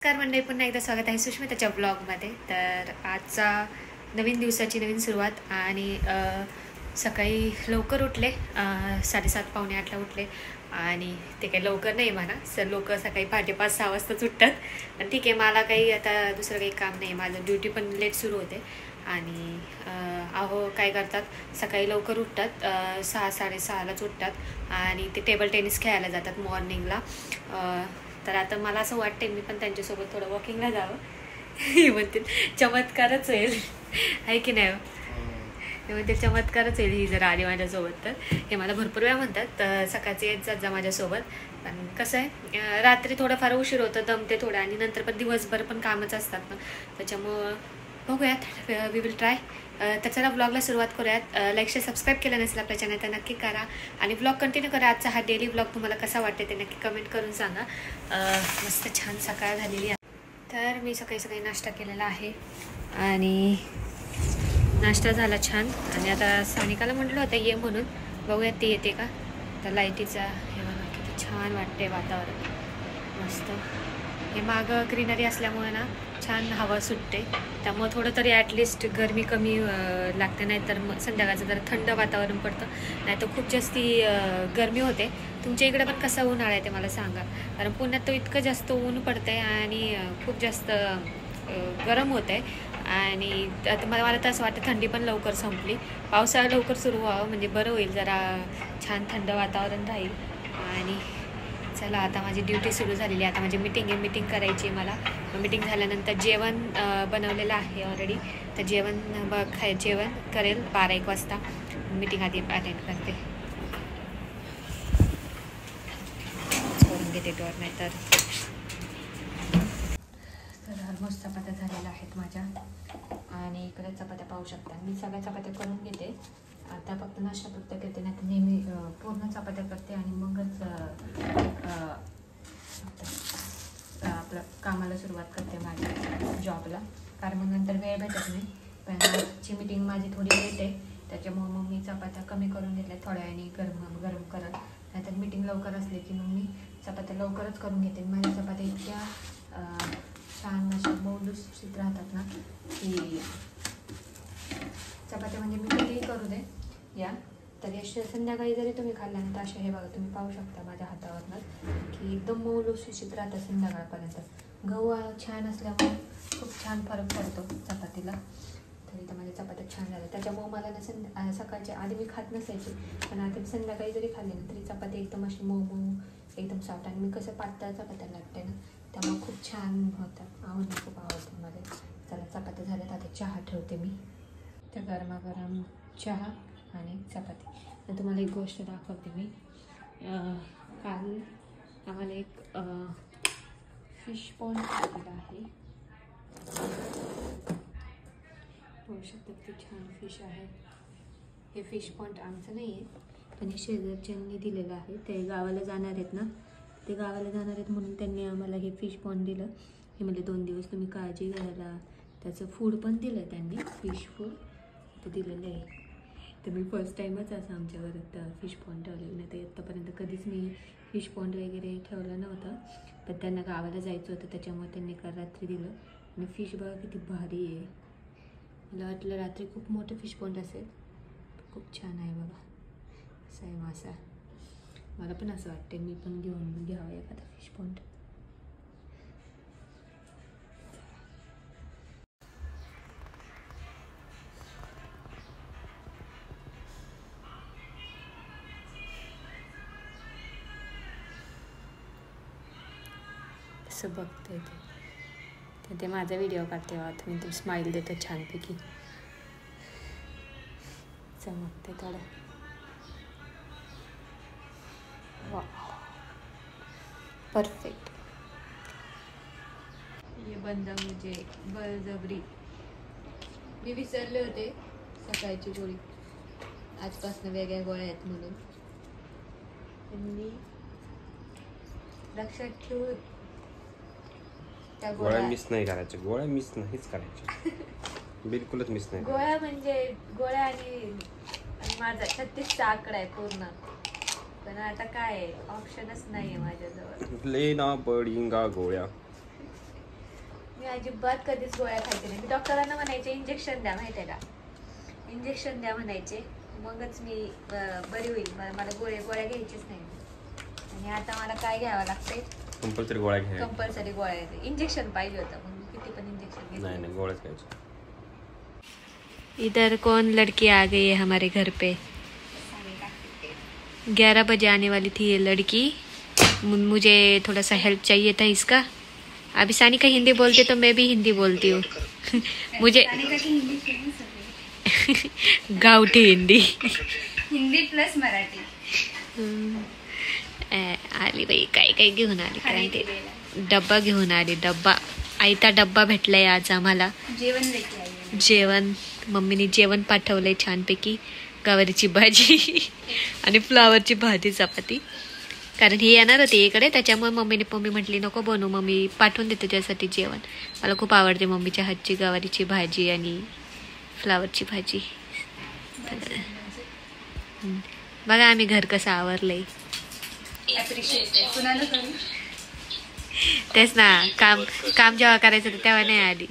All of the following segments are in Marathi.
नमस्कार मंडळी, पुन्हा एकदा स्वागत आहे सुष्मिताच्या ब्लॉगमध्ये. तर आजचा नवीन दिवसाची नवीन सुरुवात आणि सकाळी लवकर उठले, 7:30 पावणे 8ला उठले. आणि ते काही लवकर नाही म्हणा, सर लोक सकाळी 5:30-6 वाजताच उठतात. आणि ठीक आहे, मला काही आता दुसरं काही काम नाही, माझं ड्युटी पण लेट सुरू होते. आणि अहो काय करतात, सकाळी लवकर उठतात, 6-6:30लाच उठतात आणि ते टेबल टेनिस खेळायला जातात मॉर्निंगला. तर आता मला असं वाटते मी पण त्यांच्यासोबत थोडं वॉकिंगला जावं. हे म्हणतील चमत्कारच होईल, आहे की नाही? हे म्हणतील चमत्कारच होईल ही जर आली माझ्यासोबत. तर हे मला भरपूर वेळा म्हणतात सकाळचे येत जात जा माझ्यासोबत. पण कसं आहे, रात्री थोडंफार उशीर होतं, दमते थोडं, आणि नंतर पण दिवसभर पण कामच असतात ना, त्याच्यामुळं बघूयात, वी विल ट्राय. तर चला ब्लॉगला सुरुवात करूयात. लाईक शेअर सबस्क्राईब केलं नसेल आपल्या चॅनल तर नक्की करा आणि ब्लॉग कंटिन्यू करा. आजचा हा डेली ब्लॉग तुम्हाला कसा वाटते ते नक्की कमेंट करून सांगा. मस्त छान सकाळ झालेली आहे. तर मी सकाळी नाश्ता केलेला आहे आणि नाश्ता झाला छान. आणि आता सानिकाला म्हटलं होतं ये म्हणून, बघूयात ती येते का. तर लाईटीचा हे बघा किती छान वाटते वातावरण, मस्त. हे मागं ग्रीनरी असल्यामुळे ना छान हवा सुटते, त्यामुळे थोडं तरी ॲटलिस्ट गरमी कमी लागते. नाही तर मग संध्याकाळचं जरा थंड वातावरण पडतं, नाही तर खूप जास्ती गरमी होते. तुमच्या इकडे पण कसा उन्हाळा आहे ते मला सांगा, कारण पुण्यात तो इतकं जास्त ऊन पडतं आहे आणि खूप जास्त गरम होत आहे. आणि आता मला तर असं वाटतं थंडी पण लवकर संपली, पावसाळा लवकर सुरू व्हावं म्हणजे बरं होईल, जरा छान थंड वातावरण राहील. आणि चला आता माझी ड्युटी सुरू झालेली आहे. आता माझी मीटिंग करायची आहे मला. मीटिंग झाल्यानंतर जेवण बनवलेलं आहे ऑलरेडी, तर जेवण करेल 12-1 वाजता. मीटिंग आधी अटेंड करते, करून घेते डोर, नाही तर ऑलमोस्ट चपात्या झालेल्या आहेत माझ्या. आणि इकडे चपात्या पाहू शकता, मी सगळ्या चपात्या करून घेते. आता फक्त नाश्ता फक्त करते, नाही तर नेहमी पूर्ण चपात्या करते आणि मगच आपलं कामाला सुरुवात करते माझ्या जॉबला, कारण मग नंतर वेळ भेटत नाही. पण आजची मीटिंग माझी थोडी लेट आहे, त्याच्यामुळे मग मी चपात्या कमी करून घेतल्या थोड्या वेळाने गरम करत. नाहीतर मीटिंग लवकर असली की मग मी चपात्या लवकरच करून घेते. माझ्या चपात्या इतक्या छान अशा मऊलुसलुशीत राहतात ना की चपात्या म्हणजे मी कितीही करू दे या तरी असे संध्याकाळी जरी तुम्ही खाल्ल्यानंतर असे, हे बघा तुम्ही पाहू शकता माझ्या हातावरनं की एकदम मऊ लुसलुशीत राहतात संध्याकाळपर्यंत. गहू छान असल्यामुळे खूप छान फरक पडतो चपातीला. तरी तर माझ्या चपात्या छान झाल्या, त्याच्यामुळे मला ना सकाळच्या आधी मी खात नसायची, पण आता संध्याकाळी जरी खाल्ली ना तरी चपाती एकदम अशी मऊ एकदम सॉफ्ट. आणि मी कसं पातळ चपात्या लागते ना, त्यामुळे खूप छान होतात. खूप आवडतं मला. चला चपात्या झाल्यात, आता चहा ठेवते मी. तर गरमागरम चहा आणि चपाती. तर तुम्हाला एक गोष्ट दाखवते मी. काल आम्हाला एक फिश पॉन्ड आलेला आहे, होऊ शकतं की छान फिश आहे. हे फिश पॉन्ड आमचं नाही आहे, पण हे शेजारच्यांनी दिलेलं आहे. ते गावाला जाणार आहेत ना, ते गावाला जाणार आहेत म्हणून त्यांनी आम्हाला हे फिश पॉन्ड दिलं. हे म्हणजे 2 दिवस तुम्ही काळजी घ्यायला, त्याचं फूड पण दिलं त्यांनी, फिश फूड ते दिलेलं आहे. तर मी फर्स्ट टाईमच असं आमच्या घरात फिश पॉन्ड ठेवलेलं नाही, तर आत्तापर्यंत कधीच मी फिश पॉन्ड वगैरे ठेवलं नव्हतं. पण त्यांना गावाला जायचं होतं त्याच्यामुळे त्यांनी काल रात्री दिलं. आणि फिश बघा किती भारी आहे, मला वाटलं रात्री खूप मोठं फिश पॉन्ड असेल. खूप छान आहे बघा, असा आहे मासा. मला पण असं वाटते मी पण घ्यावं एखादा फिश पॉन्ड. असं बघते ते माझा व्हिडिओ काढते बघा तुम्ही, तो स्माईल देतो छानपैकी, चमकते थोडं. वा परफेक्ट. हे बंद म्हणजे बळजबरी मी विसरले होते सकाळची गोळी, आजपासून वेगळ्या गोळ्या आहेत म्हणून. मी लक्षात ठेवून त्या गोळ्या मिस नाही करायच्या, गोळ्या मिस नाहीच करायच्या, बिलकुलच मिस नाही. गोळ्या म्हणजे गोळ्या आणि माझा 36चा आकडा आहे पूर्ण, पण आता काय ऑप्शनच नाहीये माझ्याजवळ. लेना पडिंगा गोळ्या. अजिबात कधीच गोळ्या खायचे नाही. मी डॉक्टरांना म्हणायचे इंजेक्शन द्या, माहिती आहे का, इंजेक्शन द्या म्हणायचे, मगच मी बरी होईल. मला गोळ्या घ्यायचीच नाही. आणि आता मला काय घ्यावं लागतंय, कंपल्सरी गोळ्या घ्यायच्या. कंपल्सरी गोळ्या घ्यायचे. इंजेक्शन पाहिजे होतं, मग मी किती पण इंजेक्शन नाही नाही, गोळ्याच घ्यायच्या. इधर कौन लड़की आ गई है हमारे घर पे. 11 बजे आने वाली थी ये लड़की. मुझे थोड़ा सा हेल्प चाहिए था इसका. अभी सानिका हिंदी बोलती तो मैं भी हिंदी बोलती हूँ. मुझे गावठी हिंदी, हिंदी प्लस मराठी. आली बाई, काय घेऊन आली काय ते. डब्बा घेऊन आली. डब्बा, आयता डब्बा भेटलाय आज आम्हाला. जेवण लेके आई. जेवण, मम्मीने जेवण पाठवलंय छानपैकी. गवारीची भाजी आणि फ्लावरची भाजी चपाती. कारण ही येणार होती इकडे, त्याच्यामुळे मम्मी म्हटली नको बनवू, मम्मी पाठवून देते त्यासाठी जेवण. मला खूप आवडते मम्मीच्या हातची गवारीची भाजी आणि फ्लावरची भाजी. बघा आम्ही घर कसं आवरलंय. तेच ना, काम जेव्हा करायचं तेव्हा नाही आली.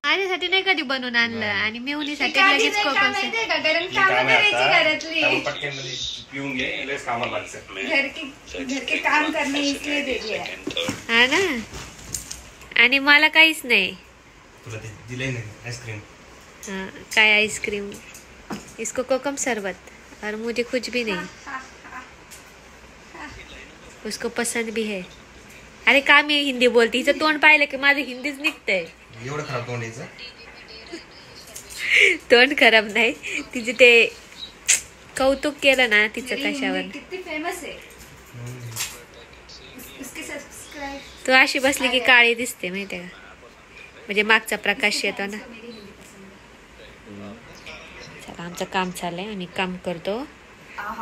माझ्यासाठी नाही कधी बनवून आणलं आणि मेहुनीसाठी लगेच कारण काम करायची घरातली. घर के काम करने इसलिए दे दिया. हा ना. आणि मला काहीच नाही. आईस्क्रीम. हाँ, काय आइसक्रीम, इसको कोकम शरबत और मुझे कुछ भी नहीं. उसको पसंद भी है. अरे का मी हिंदी बोलते, हिचं तोंड पाहिलं की माझं हिंदीच निघतंय. एवढं खराब तोंड यायचं. तोंड खराब नाही, तिचे ते कौतुक केलं ना तिचं कशावर. किती फेमस आहे. उसके सब्सक्राइब. तू अशी बसली की काळी दिसते माहितीये का, म्हणजे मागचा प्रकाश येतो ना. चला, आमचं काम चाललंय, आम्ही काम करतो.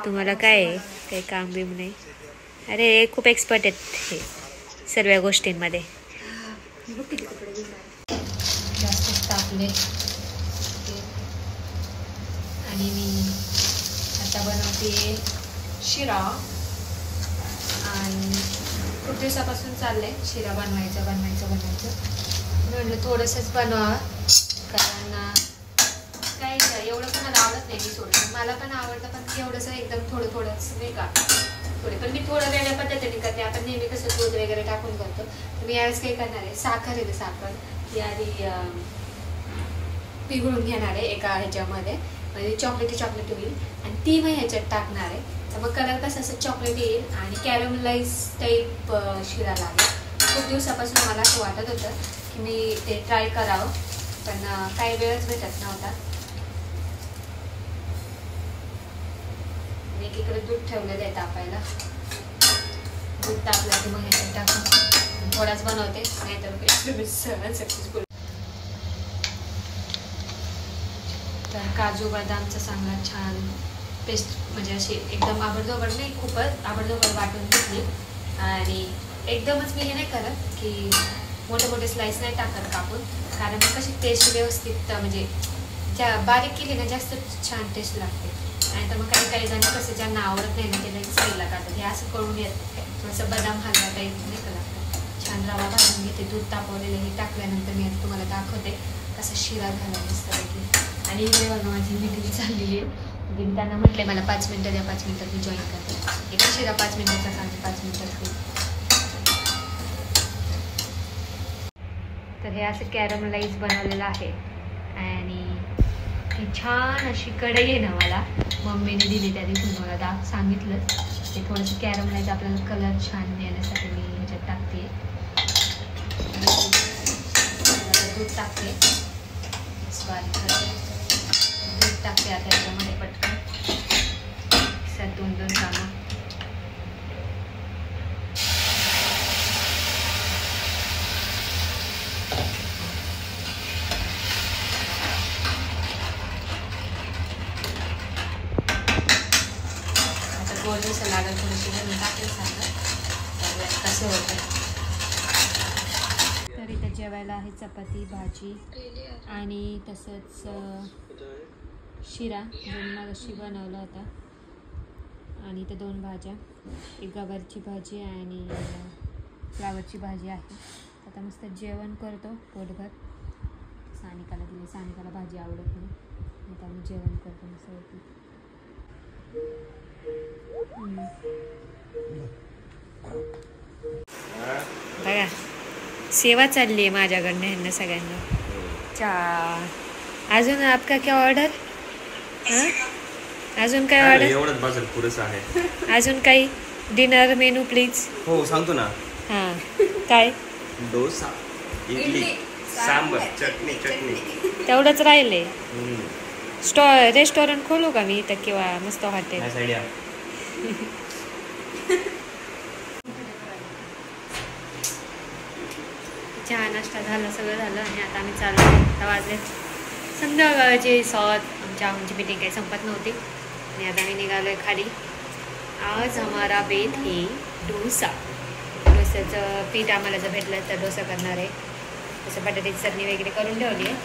तुम्हाला काय आहे, काही काम बिम नाही. अरे खूप एक्सपर्ट आहेत हे सर्व गोष्टींमध्ये. जास्त तापले आणि मी आता बनवते शिरा. आणि खूप दिवसापासून चाललंय शिरा बनवायचं. मी म्हटलं थोडंसंच बनवावं, कारण काय एवढं कोणाला आवडत नाही. मी थोडं, मला पण आवडतं, पण एवढंसं एकदम थोडंच नाही का. पण मी थोडं वेगळ्या पद्धतीने करते. आपण नेहमी कसं दूध वगैरे टाकून करतो, तर मी यावेळेस काही करणार आहे, साखर ती आधी पिघळून घेणार आहे एका ह्याच्यामध्ये, म्हणजे चॉकलेटी होईल, आणि ती मग ह्याच्यात टाकणार आहे. तर मग कलर कसं असं चॉकलेटी येईल आणि कॅरमलाइज टाईप शिरा लागेल. खूप दिवसापासून मला असं वाटत होतं की मी ते ट्राय करावं, पण काही वेळच भेटत नव्हता. एकीकडे दूध ठेवलेलं आहे तापायला. दूध तापलं की मग ह्याच्यात टाकून थोडाच बनवते, नाहीतर सक्सेसफुल. तर काजू बदामचा चांगला छान पेस्ट, म्हणजे अशी एकदम आबडधोबड नाही, खूपच आबडधोबड वाटून घेतली. आणि एकदमच मी हे नाही करत की मोठे स्लाइस नाही टाकत कापून, कारण मग कशी टेस्ट व्यवस्थित, म्हणजे बारीक केली ना जास्त छान टेस्ट लागते. नाही तर मग काही जण कसं ज्यांना आवडत नाही ना त्याला साईडला काढतात. हे असं कळून येत, थोडंसं बदाम हलवा टाईप नाही का लागतं. छान रवा भाजून घेते, दूध तापवलेलं हे टाकल्यानंतर मी आता तुम्हाला दाखवते कसा शिरा झाला मस्तपैकी. आणि इकडे बघा माझी मीटिंग चाललेली आहे. त्यांना म्हटले मला 5 मिनटं द्या, 5 मिनटात मी जॉईन करते. एका शिरा 5 मिनटाचा काढते, 5 मिनटात होईल. तर हे असं कॅरमलाइज बनवलेलं आहे. आणि ती छान अशी कढई आहे ना, मला मम्मीने दिली त्या दिवशी, मला सांगितलं ते थोडंसं कॅरमलाइज आपल्याला कलर छान येण्यासाठी मी ह्याच्यात टाकते. दूध टाकते, दूध टाकते आता याच्यामध्ये पटकन. सर 2 कामं. गोलसं लागेल, थोडीशी घालून टाकेल सांगा कसं होतं. तर इथं जेवायला आहे चपाती भाजी आणि तसंच शिरा जो मी मगाशी बनवला होता. आणि इथं 2 भाज्या, एक गवारची भाजी आणि फ्लावरची भाजी आहे. आता मस्त जेवण करतो पोटभर. सानिकाला दिली, सानिकाला भाजी आवडत नाही, आता आम्ही जेवण करतो मस्त. बघा सेवा चालली आहे माझ्याकडनं ह्यांना सगळ्यांना. अजून आपका क्या ऑर्डर? हां अजून काय ऑर्डर? एवढंच बाजूला पुरेसं आहे. अजून काही डिनर मेनू प्लीज. हो सांगतो ना. हां काय? डोसा, इडली, सांबर, चटणी. तेवढंच राहिले. रेस्टॉरंट खोलू का मी इथं किंवा मस्त हॉटेल? चहा नाश्ता झाला, सगळं झालं आणि आता आम्ही चाललो. आता वाजले संध्याकाळचे 7. आमची मीटिंग काही संपत नव्हती आणि आता आम्ही निघालो आहे खाली. आज हमारा बेत हे डोसा. डोस्याचं पीठ आम्हाला जर भेटलं तर डोसा करणार आहे. तसं बटाट्याची चटणी वगैरे करून ठेवली आहे,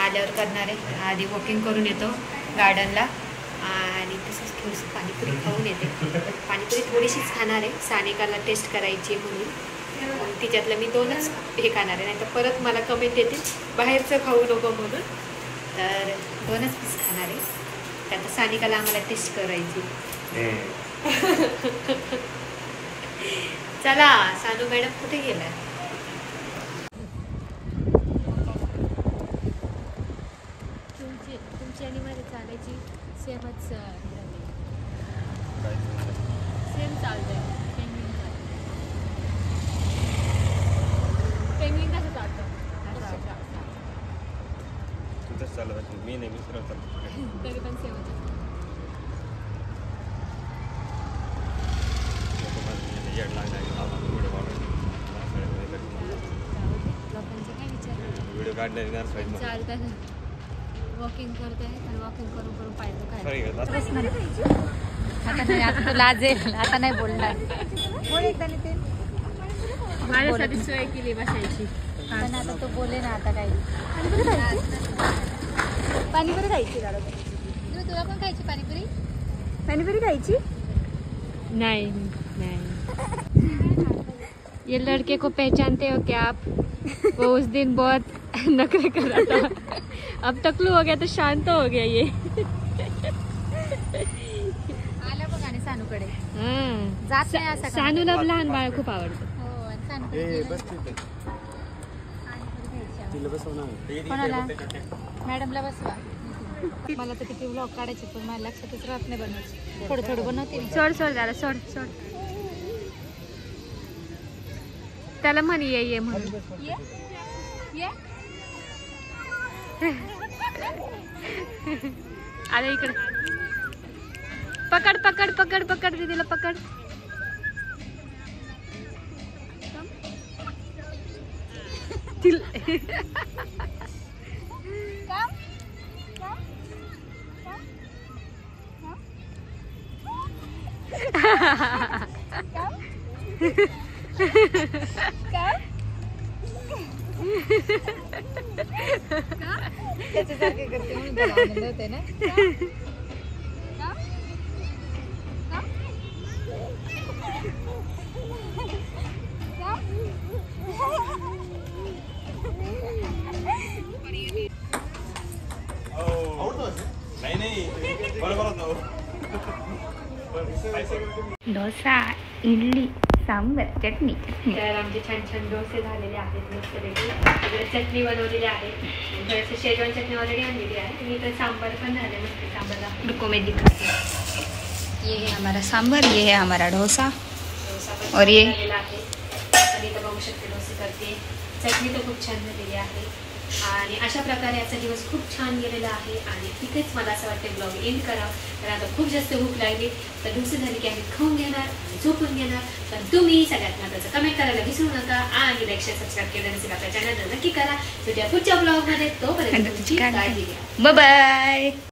आल्यावर करणार आहे. आधी वॉकिंग करून येतो गार्डनला आणि तसंच थोडंसं पाणीपुरी खाऊन येते. पाणीपुरी थोडीशीच खाणार आहे, सानिकाला टेस्ट करायची म्हणून. तिच्यातलं मी 2च हे खाणार आहे, नाही तर परत मला कमेंट येतील बाहेरचं खाऊ नको म्हणून. तर 2च पीस खाणार आहे, त्यात सानिकाला आम्हाला टेस्ट करायची. चला सानू मॅडम कुठे गेला? तुमची आणि माझी चालायची सेमच सेम चालतंय. पेंग्विन कसं चालतं? तुझंच चालत असेल, मी नाही मिसळत चालतो. तरी पण सेमच. लोकांचं काय विचार? व्हिडिओ काढणार चालतं वॉकिंग करतोय आणि वॉकिंग करून करून पाहिजे काय. आता नाही, आता तो लाजेल, आता नाही बोलणार. माझ्यासाठी सोय केली बसायची. पण आता तो बोले ना आता काही. पाणीपुरी खायची दादा. तुला पण खायची पाणीपुरी? पाणीपुरी खायची? नहीं नहीं. ये लड़के को पहचानते हो क्या आप? वो उस दिन बहुत नखरे कर रहा था, अब टकलू हो गया तो शांत हो गया ये. आला बघ आणि सानूकडे हाँ. जात नाही असा. सानूला लहान बाळ खूप आवडतं. हो आणि सानूकडे कोणाला? मॅडमला बसवा. मला तर किती व्लॉग काढायचे पण मला लक्षातच राहत नाही बनवायचं. थोडं थोडं बनवते मी. सोड जरा सोड. त्याला म्हण ये म्हणून. आला इकडे. पकड दीदीला पकड. त्याच्यासारखे करते म्हणून त्याला आनंद होते ना. डोसा, इडली, सांबर, चटणी. तर आमचे छान डोसे झालेले आहेत मस्तपैकी. इकडे चटणी बनवलेली आहे, थोडंसं शेजवान चटणी ऑलरेडी आणलेली आहे. आणि इकडे सांबार पण झाले मस्त. सांबारला रुको मैं दिखाती हूं. ये है हमारा सांबर, ये है हमारा डोसा. डोसा पण और ये झालेला आहे. आणि इथं बघू शकते डोसे करते. चटणी तर खूप छान झालेली आहे. आणि अशा प्रकारे आजचा दिवस खूप छान गेलेला आहे. आणि तिथेच मला असं वाटतं ब्लॉग एंड करा, कारण आता खूप जास्त भूक लागली. तर डोसे झाले की आम्ही खाऊन घेणार आणि झोपून घेणार. तर तुम्ही सगळ्यात महत्त्वाचं कमेंट करायला विसरू नका आणि लाईक शेअर सबस्क्राईब केलं नसेल आपल्या चॅनलला नक्की करा. भेटूया पुढच्या ब्लॉगमध्ये. तोपर्यंत तुमची काळजी घ्या. Bye bye.